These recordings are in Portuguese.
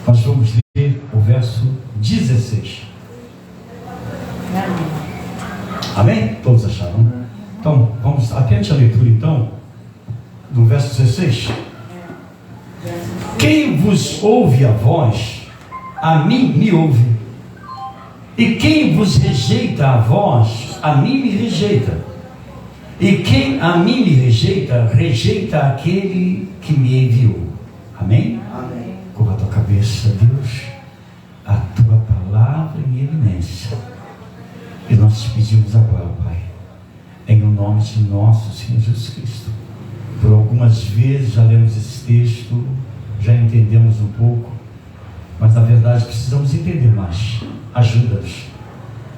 Nós vamos ler o verso 16. Amém? Todos acharam? Então, vamos, atente à leitura então, do verso 16. Quem vos ouve a vós, a mim me ouve. E quem vos rejeita a vós, a mim me rejeita. E quem a mim me rejeita, rejeita aquele que me enviou. Amém? Amém. Curva a tua cabeça, Deus, a tua palavra em eminência. E nós te pedimos agora, Pai, em o nome de nosso Senhor Jesus Cristo. Por algumas vezes já lemos esse texto, já entendemos um pouco, mas na verdade precisamos entender mais. Ajuda-nos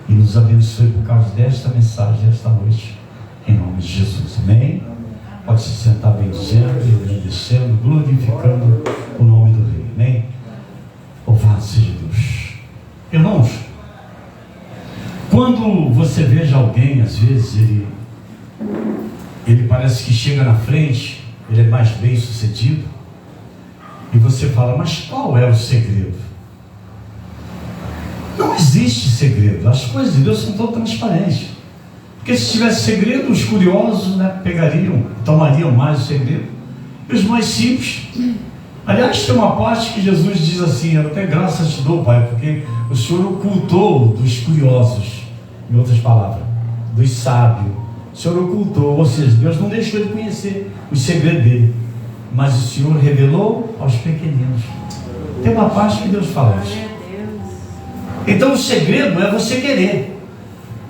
e nos abençoe por causa desta mensagem, esta noite, em nome de Jesus. Amém? Pode se sentar bendizendo e agradecendo, glorificando o nome do Rei. Amém? Louvado seja Deus. Irmãos, quando você veja alguém, às vezes ele parece que chega na frente, ele é mais bem sucedido, e você fala, mas qual é o segredo? Não existe segredo. As coisas de Deus são todas transparentes. Porque se tivesse segredo, os curiosos, pegariam, tomariam mais o segredo. E os mais simples. Aliás, tem uma parte que Jesus diz assim, eu até graças te dou, Pai, porque o Senhor ocultou dos curiosos, em outras palavras, dos sábios. O Senhor ocultou, ou seja, Deus não deixou ele conhecer o segredo dele, mas o Senhor revelou aos pequeninos. Tem uma parte que Deus fala isso. Então o segredo é você querer.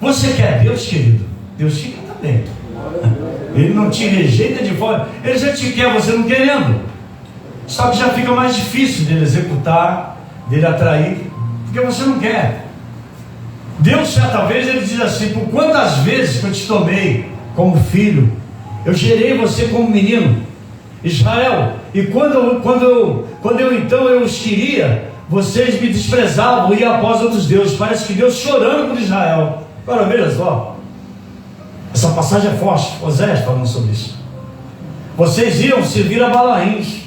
Você quer Deus, querido? Deus te quer também. Ele não te rejeita de fora. Ele já te quer, você não querendo. Só que já fica mais difícil dele executar, dele atrair, porque você não quer. Deus, certa vez, ele diz assim, por quantas vezes que eu te tomei como filho, eu gerei você como menino, Israel, e quando eu então eu os queria, vocês me desprezavam e iam após outros deuses. Parece que Deus chorando por Israel. Agora veja só, essa passagem é forte. Osés falando sobre isso. Vocês iam servir a Balaíns,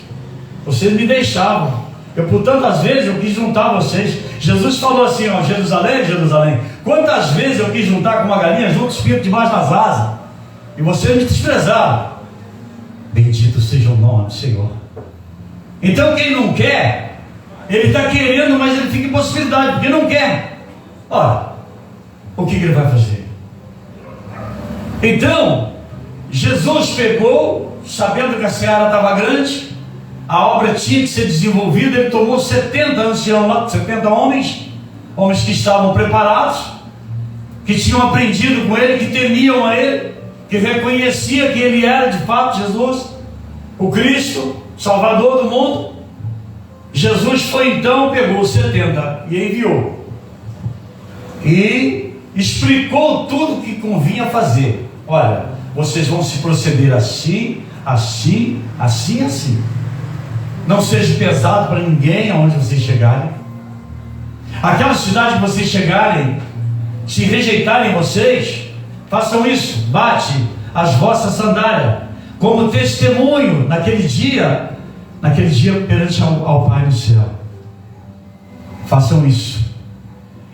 vocês me deixavam. Eu por tantas vezes eu quis juntar vocês. Jesus falou assim, ó, Jerusalém, Jerusalém, quantas vezes eu quis juntar com uma galinha junto os pintos debaixo das asas, e vocês me desprezaram. Bendito seja o nome do Senhor. Então quem não quer, ele está querendo, mas ele fica em possibilidade, porque não quer. Ora, o que ele vai fazer? Então, Jesus pegou, sabendo que a seara estava grande, a obra tinha que ser desenvolvida, ele tomou 70 anciãos lá, 70 homens que estavam preparados, que tinham aprendido com ele, que temiam a ele, que reconhecia que ele era de fato Jesus, o Cristo, Salvador do mundo. Jesus foi então, pegou os 70 e enviou, e explicou tudo o que convinha fazer. Olha, vocês vão se proceder assim, assim, assim, assim. Não seja pesado para ninguém aonde vocês chegarem. Aquela cidade que vocês chegarem, se rejeitarem vocês, façam isso, bate as vossas sandálias, como testemunho naquele dia perante ao Pai do céu. Façam isso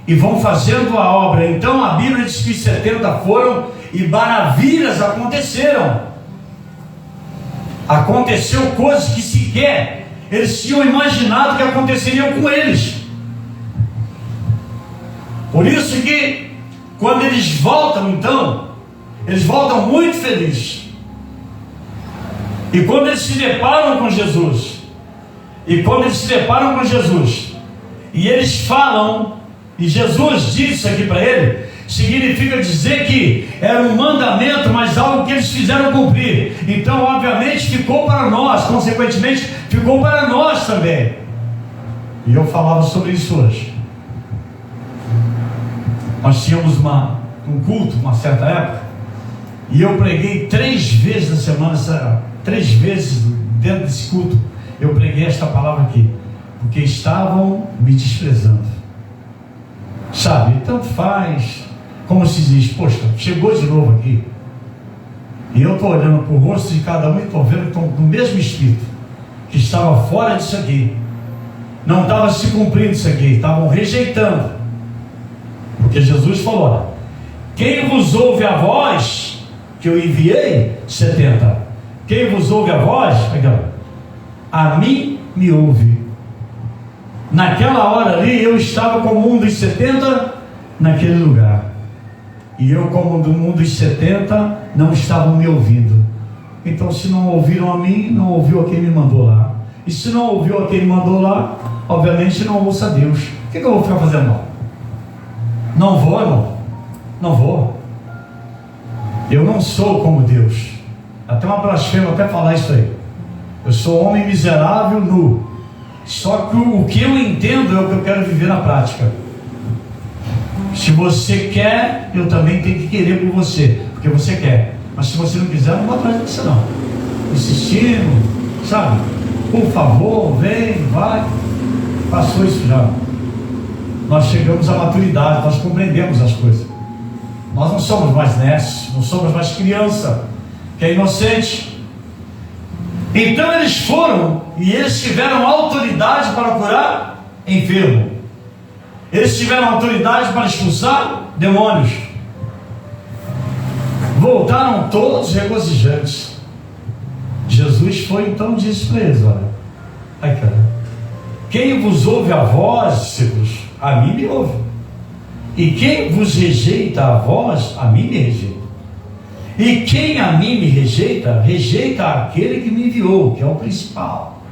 e vão fazendo a obra. Então a Bíblia diz que os 70 foram e maravilhas aconteceram. Aconteceu coisas que sequer eles tinham imaginado que aconteceriam com eles. Por isso que quando eles voltam, então eles voltam muito felizes. E quando eles se deparam com Jesus, e eles falam, e Jesus disse isso aqui para ele, significa dizer que era um mandamento, mas algo que eles fizeram cumprir. Então, obviamente, ficou para nós, consequentemente, ficou para nós também. E eu falava sobre isso hoje. Nós tínhamos um culto, uma certa época, e eu preguei 3 vezes na semana, 3 vezes dentro desse culto, eu preguei esta palavra aqui, porque estavam me desprezando. Sabe, tanto faz, como se diz, poxa, chegou de novo aqui, e eu estou olhando para o rosto de cada um e estou vendo que estão no mesmo espírito, que estava fora disso aqui, não estava se cumprindo isso aqui, estavam rejeitando. Porque Jesus falou: olha, quem vos ouve a voz que eu enviei, 70, quem vos ouve a voz, a mim me ouve. Naquela hora ali, eu estava como um dos 70 naquele lugar, e eu, como um dos 70, não estavam me ouvindo. Então, se não ouviram a mim, não ouviu a quem me mandou lá. E se não ouviu a quem me mandou lá, obviamente não ouça a Deus. O que eu vou ficar fazendo mal? Não vou, irmão. Não vou. Eu não sou como Deus. Até uma blasfema até falar isso aí. Eu sou homem miserável, nu. Só que o que eu entendo é o que eu quero viver na prática. Se você quer, eu também tenho que querer por você, porque você quer. Mas se você não quiser, eu não vou atrás de você não. Insistindo, sabe? Por favor, vem, vai. Passou isso já. Nós chegamos à maturidade, nós compreendemos as coisas. Nós não somos mais nécios, não somos mais criança, que é inocente. Então eles foram e eles tiveram autoridade para curar enfermo. Eles tiveram autoridade para expulsar demônios. Voltaram todos regozijantes. Jesus foi então e disse para eles: olha, ai cara, quem vos ouve a voz, discípulos, a mim me ouve. E quem vos rejeita a vós, a mim me rejeita. E quem a mim me rejeita, rejeita aquele que me enviou, que é o principal.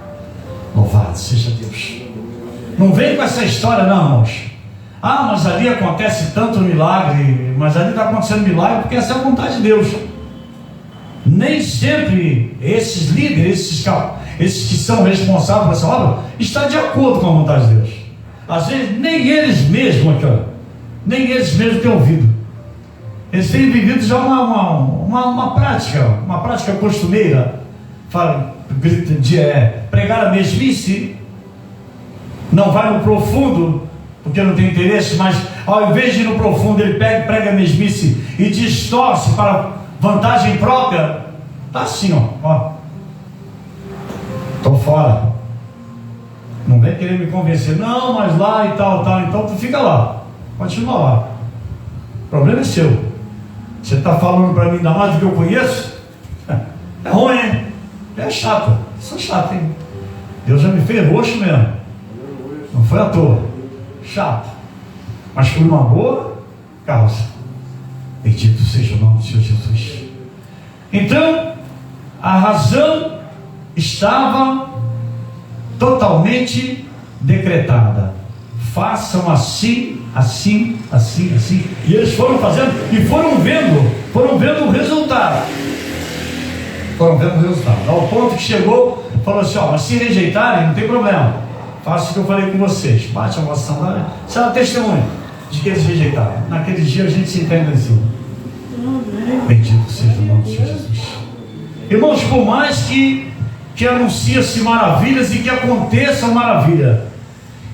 Louvado seja Deus. Não vem com essa história não, irmãos. Ah, mas ali acontece tanto milagre, mas ali está acontecendo milagre porque essa é a vontade de Deus. Nem sempre esses líderes, esses que são responsáveis por essa obra, estão de acordo com a vontade de Deus. Às vezes nem eles mesmos aqui, nem eles mesmos têm ouvido. Eles têm vivido já uma prática costumeira, pregar a mesmice, não vai no profundo, porque não tem interesse, mas ao invés de ir no profundo, ele prega a mesmice e distorce para vantagem própria. Está assim, ó. Estou fora. Não vem querer me convencer, não, mas lá e tal, então tu fica lá, continua lá. O problema é seu. Você está falando para mim ainda mais do que eu conheço? É ruim, hein? É chato. Sou chato, hein? Deus já me fez roxo mesmo. Não foi à toa. Chato. Mas por uma boa causa. Bendito seja o nome do Senhor Jesus. Então, a razão estava totalmente decretada. Façam assim, assim, assim, assim. E eles foram fazendo e foram vendo o resultado. Ao ponto que chegou, falou assim: ó, mas se rejeitarem, não tem problema. Faça o que eu falei com vocês. Bate a vossa sandália. Isso é uma testemunha de que eles rejeitaram. Naquele dia a gente se entende assim. Bendito seja o nome do Senhor Jesus. Irmãos, por mais que anuncie-se maravilhas e que aconteça maravilha,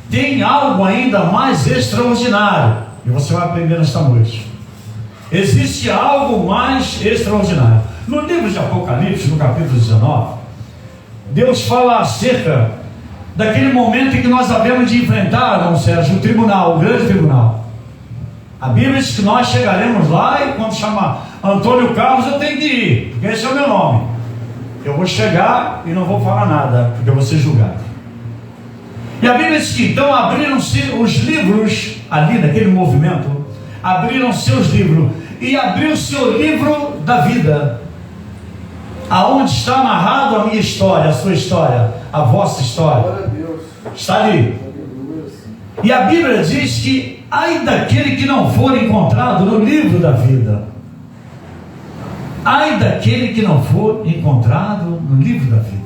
tem algo ainda mais extraordinário. E você vai aprender nesta noite. Existe algo mais extraordinário. No livro de Apocalipse, no capítulo 19, Deus fala acerca daquele momento em que nós havemos de enfrentar, irmão Sérgio, o tribunal, o grande tribunal. A Bíblia diz que nós chegaremos lá e quando chamar Antônio Carlos eu tenho que ir, porque esse é o meu nome. Eu vou chegar e não vou falar nada, porque eu vou ser julgado. E a Bíblia diz que então abriram-se os livros, ali naquele movimento, abriram-se os livros, e abriu-se o livro da vida, aonde está amarrado a minha história, a sua história, a vossa história. Está ali. E a Bíblia diz que ai daquele que não for encontrado no livro da vida. Ai daquele que não for encontrado no livro da vida.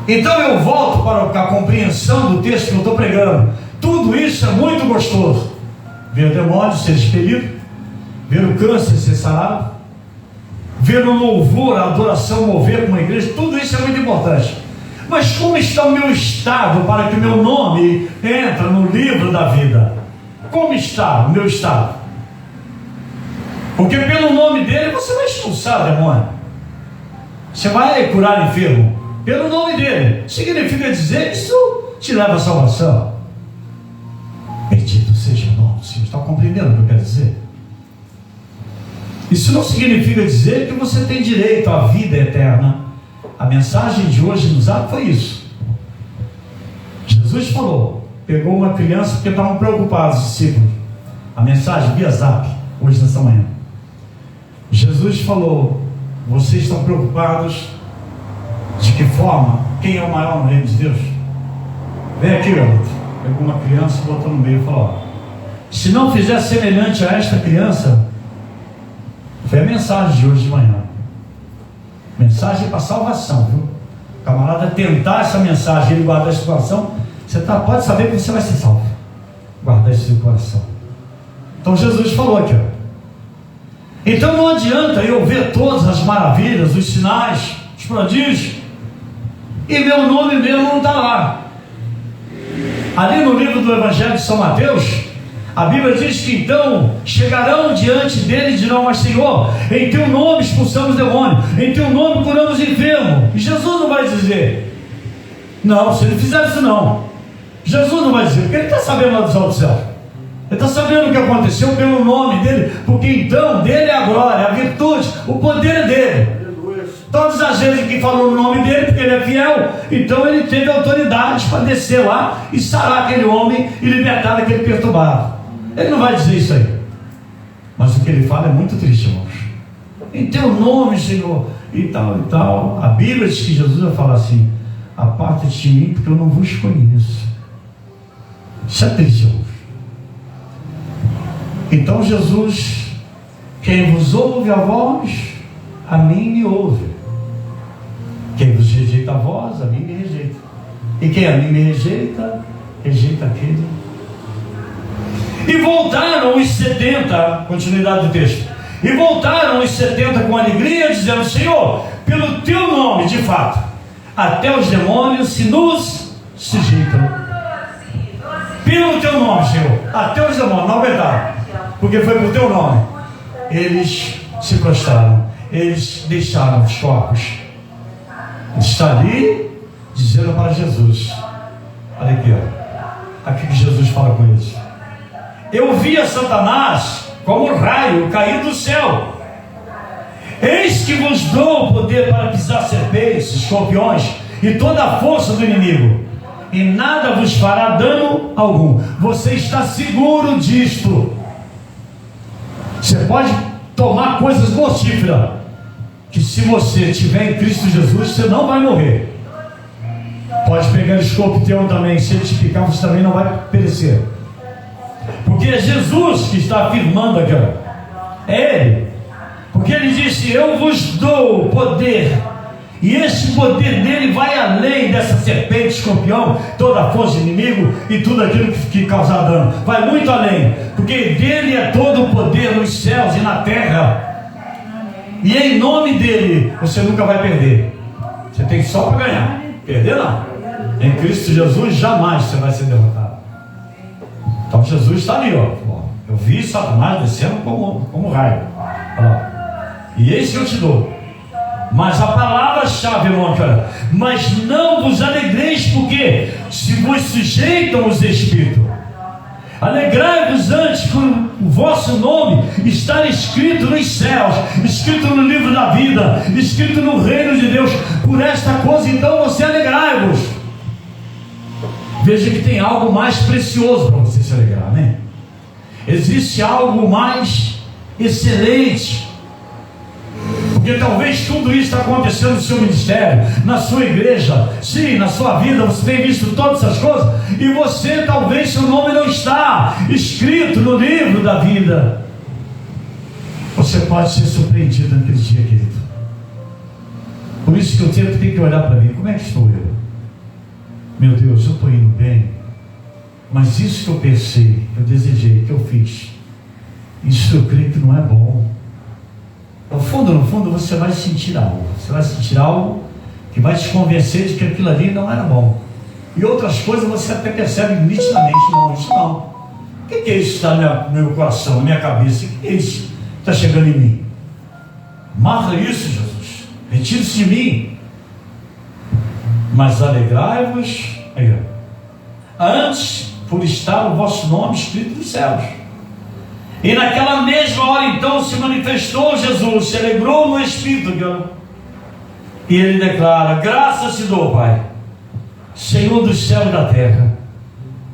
Então eu volto para a compreensão do texto que eu estou pregando. Tudo isso é muito gostoso. Ver o demônio ser expelido, ver o câncer ser sarado, ver o louvor, a adoração mover como uma igreja, tudo isso é muito importante. Mas como está o meu estado para que o meu nome entre no livro da vida? Como está o meu estado? Porque pelo nome dele você vai expulsar o demônio, você vai curar enfermo, pelo nome dele. Significa dizer que isso te leva à salvação. Bendito seja o nome do Senhor. Está compreendendo o que eu quero dizer? Isso não significa dizer que você tem direito à vida eterna. A mensagem de hoje no Zap foi isso. Jesus falou, pegou uma criança porque estavam preocupados, os discípulos. A mensagem via Zap, hoje nessa manhã. Jesus falou, vocês estão preocupados de que forma? Quem é o maior no reino de Deus? Vem aqui, garoto. Pegou uma criança e botou no meio e falou, se não fizer semelhante a esta criança, foi a mensagem de hoje de manhã. Mensagem para salvação, viu? O camarada tentar essa mensagem e ele guardar essa situação, você pode saber que você vai ser salvo. Guardar isso no coração. Então Jesus falou aqui, ó. Então não adianta eu ver todas as maravilhas, os sinais, os prodígios, e meu nome mesmo não está lá. Ali no livro do Evangelho de São Mateus, a Bíblia diz que então chegarão diante dele e dirão, mas Senhor, em teu nome expulsamos demônio, em teu nome curamos enfermo. E Jesus não vai dizer, não, se ele fizer isso não. Jesus não vai dizer, porque ele está sabendo lá dos altos céus. Ele está sabendo o que aconteceu pelo nome dele, porque então dele é a glória, a virtude, o poder é dele. Todas as vezes que falou o nome dele, porque ele é fiel, então ele teve autoridade para descer lá e sarar aquele homem e libertar aquele perturbado. Ele não vai dizer isso aí, mas o que ele fala é muito triste, irmãos. Em teu nome, Senhor, e tal e tal. A Bíblia diz que Jesus vai falar assim, aparta-te de mim, porque eu não vos conheço. Isso é triste, irmãos. Então Jesus, quem vos ouve a voz, a mim me ouve. Quem vos rejeita a voz, a mim me rejeita. E quem a mim me rejeita, rejeita aquele. E voltaram os 70, continuidade do texto. E voltaram os 70 com alegria, dizendo, Senhor, pelo teu nome, de fato, até os demônios se nos sujeitam. Pelo teu nome, Senhor, até os demônios não aguentaram, porque foi pelo teu nome. Eles se prostraram, eles deixaram os corpos. Está ali dizendo para Jesus, olha aqui, ó, aqui que Jesus fala com eles. Eu via Satanás como raio cair do céu. Eis que vos dou o poder para pisar serpentes, escorpiões e toda a força do inimigo, e nada vos fará dano algum. Você está seguro disto. Você pode tomar coisas mortíferas, que se você estiver em Cristo Jesus, você não vai morrer. Pode pegar escorpião também, se ele te picar, você também não vai perecer. Porque é Jesus que está afirmando aqui, ó. É Ele. Porque Ele disse, eu vos dou o poder. E esse poder dele vai além dessa serpente, escorpião, toda a força do inimigo e tudo aquilo que causar dano. Vai muito além. Porque dele é todo o poder nos céus e na terra. E em nome dele, você nunca vai perder. Você tem só para ganhar. Perder não. Em Cristo Jesus, jamais você vai ser derrotado. Então Jesus está ali, ó. Eu vi Satanás descendo como raio. Olha lá. E eis que eu te dou. Mas a palavra-chave, irmão, cara, mas não vos alegreis, porque se vos sujeitam os espíritos. Alegrai-vos antes por o vosso nome estar escrito nos céus, escrito no livro da vida, escrito no reino de Deus. Por esta coisa, então, você alegrai-vos. Veja que tem algo mais precioso para você se alegrar, né? Existe algo mais excelente. Porque talvez tudo isso está acontecendo no seu ministério, na sua igreja, sim, na sua vida, você tem visto todas essas coisas, e você, talvez, seu nome não está escrito no livro da vida. Você pode ser surpreendido naquele dia, querido. Por isso que eu sempre tenho que olhar para mim, como é que estou eu? Meu Deus, eu estou indo bem, mas isso que eu pensei, que eu desejei, que eu fiz, isso eu creio que não é bom. No fundo, você vai sentir algo. Você vai sentir algo que vai te convencer de que aquilo ali não era bom. E outras coisas você até percebe nitidamente, não, isso não. O que é isso que está no meu coração, na minha cabeça? O que é isso que está chegando em mim? Marca isso, Jesus. Retire-se de mim. Mas alegrai-vos antes por estar o vosso nome escrito nos céus. E naquela mesma hora então se manifestou Jesus, se alegrou no Espírito, e ele declara: graças te dou, Pai, Senhor dos céus e da terra,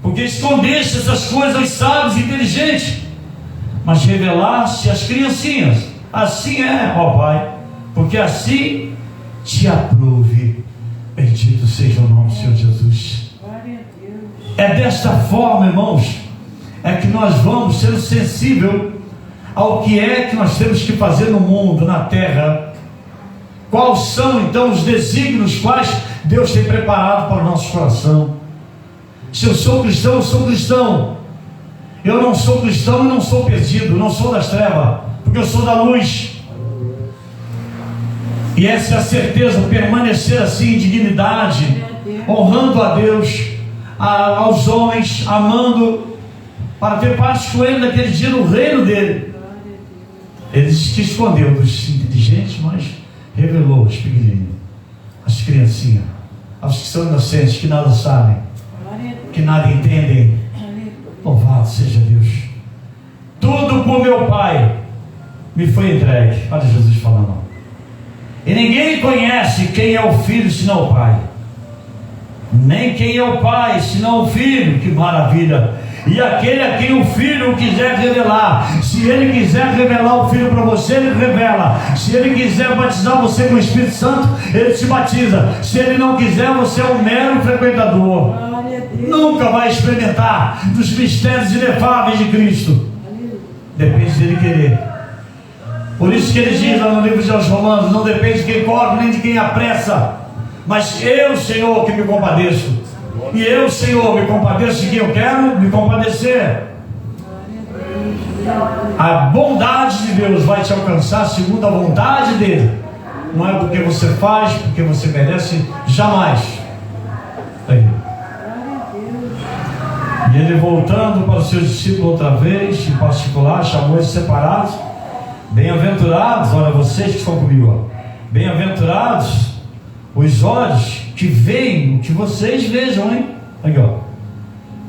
porque escondeste essas coisas aos sábios e inteligentes, mas revelaste às criancinhas. Assim é, ó Pai, porque assim te aprouve. Bendito seja o nome do Senhor Jesus. É desta forma, irmãos, é que nós vamos ser sensíveis ao que é que nós temos que fazer no mundo, na terra. Quais são então os desígnios quais Deus tem preparado para o nosso coração? Se eu sou cristão, eu sou cristão. Eu não sou cristão e não sou perdido, não sou das trevas, porque eu sou da luz. E essa é a certeza, permanecer assim em dignidade, honrando a Deus, aos homens, amando, para ter parte com Ele naquele dia no reino dele. Ele disse que escondeu dos inteligentes, mas revelou aos pequenininhos, às criancinhas, aos que são inocentes, que nada sabem, que nada entendem. Louvado seja Deus. Tudo por meu Pai me foi entregue. Olha Jesus falando. E ninguém conhece quem é o Filho senão o Pai, nem quem é o Pai senão o Filho. Que maravilha! E aquele a quem o Filho quiser revelar. Se Ele quiser revelar o Filho para você, Ele revela. Se Ele quiser batizar você com o Espírito Santo, Ele te batiza. Se Ele não quiser, você é um mero frequentador. Nunca vai experimentar dos mistérios inefáveis de Cristo. Depende dele querer. Por isso que ele diz lá no livro de Romanos: não depende de quem corre nem de quem apressa, mas eu, Senhor, que me compadeço. E eu, Senhor, me compadeço de quem eu quero me compadecer. A bondade de Deus vai te alcançar segundo a vontade dele. Não é porque você faz, porque você merece, jamais. Aí. E ele, voltando para os seus discípulos outra vez, em particular, chamou eles separados. Bem-aventurados, olha vocês que estão comigo, bem-aventurados os olhos que veem o que vocês vejam, hein? Aqui, ó.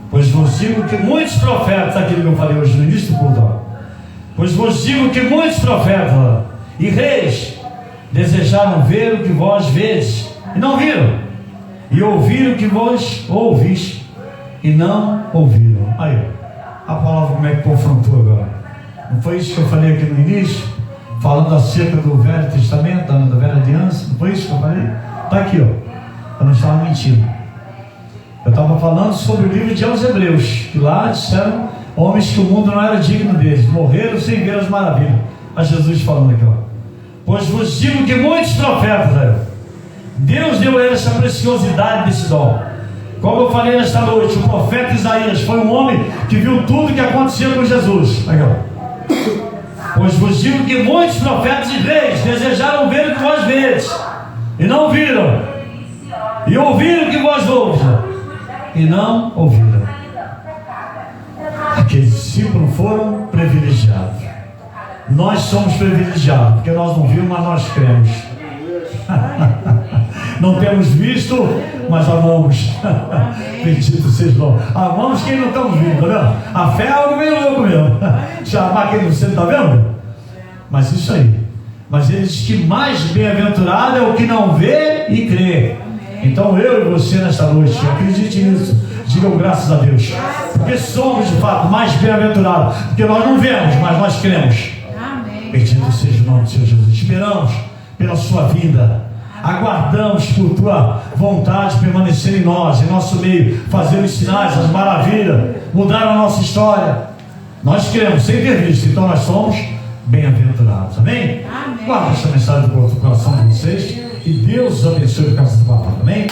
Pois vos digo que muitos profetas, aquilo que eu falei hoje no início do culto, pois vos digo que muitos profetas e reis desejaram ver o que vós vedes e não viram, e ouvir o que vós ouvis e não ouviram. Aí, a palavra como é que confrontou agora? Não foi isso que eu falei aqui no início? Falando acerca do Velho Testamento, da Velha Aliança. Não foi isso que eu falei? Está aqui, ó. Eu não estava mentindo. Eu estava falando sobre o livro de aos Hebreus, que lá disseram homens que o mundo não era digno deles, morreram sem ver as maravilhas. Mas Jesus falando aqui, ó: pois vos digo que muitos profetas, Deus deu a eles essa preciosidade desse dom. Como eu falei nesta noite, o profeta Isaías foi um homem que viu tudo o que acontecia com Jesus. Aqui, ó. Pois vos digo que muitos profetas e reis desejaram ver o que vós vedes e não viram, e ouviram o que vós ouves e não ouviram. Aqueles discípulos foram privilegiados. Nós somos privilegiados, porque nós não vimos, mas nós cremos. Não temos visto, mas amamos. Bendito seja o nome. Amamos quem não estamos vendo, tá vendo? A fé é algo meio louco mesmo. Chamar quem você está vendo? Mas isso aí. Mas ele diz que mais bem-aventurado é o que não vê e crê. Então eu e você nesta noite, acredite nisso. Digam graças a Deus. Porque somos de fato mais bem-aventurados. Porque nós não vemos, mas nós cremos. Bendito seja o nome do Senhor Jesus. Esperamos pela sua vinda. Aguardamos por tua vontade permanecer em nós, em nosso meio, fazer os sinais, as maravilhas, mudar a nossa história. Nós queremos, sem ter visto, então nós somos bem-aventurados. Amém? Amém. Guarda essa mensagem do coração de vocês e Deus os abençoe por causa da palavra. Amém?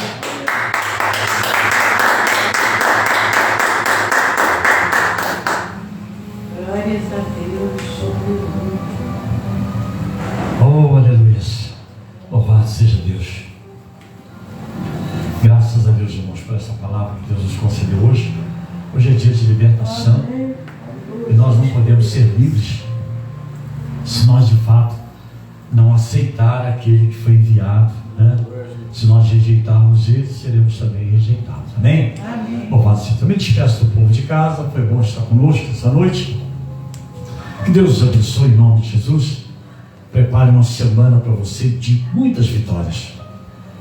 Glórias a Deus. Oh, aleluia. Louvado seja Deus. Graças a Deus, irmãos, por essa palavra que Deus nos concedeu hoje. Hoje é dia de libertação. E nós não podemos ser livres se nós de fato não aceitar aquele que foi enviado. né? Se nós rejeitarmos ele, seremos também rejeitados. Amém? Amém. Louvado seja. Também despeço do povo de casa. Foi bom estar conosco essa noite. Que Deus os abençoe em nome de Jesus. Prepare uma semana para você de muitas vitórias.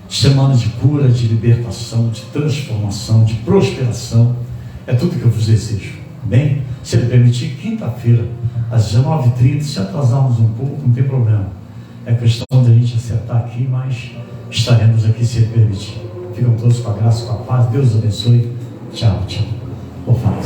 Semana de cura, de libertação, de transformação, de prosperação. É tudo que eu vos desejo. Amém? Se ele permitir, quinta-feira, às 19h30, se atrasarmos um pouco, não tem problema. É questão da gente acertar aqui, mas estaremos aqui se ele permitir. Ficam todos com a graça, com a paz. Deus os abençoe. Tchau, tchau. Vou falar.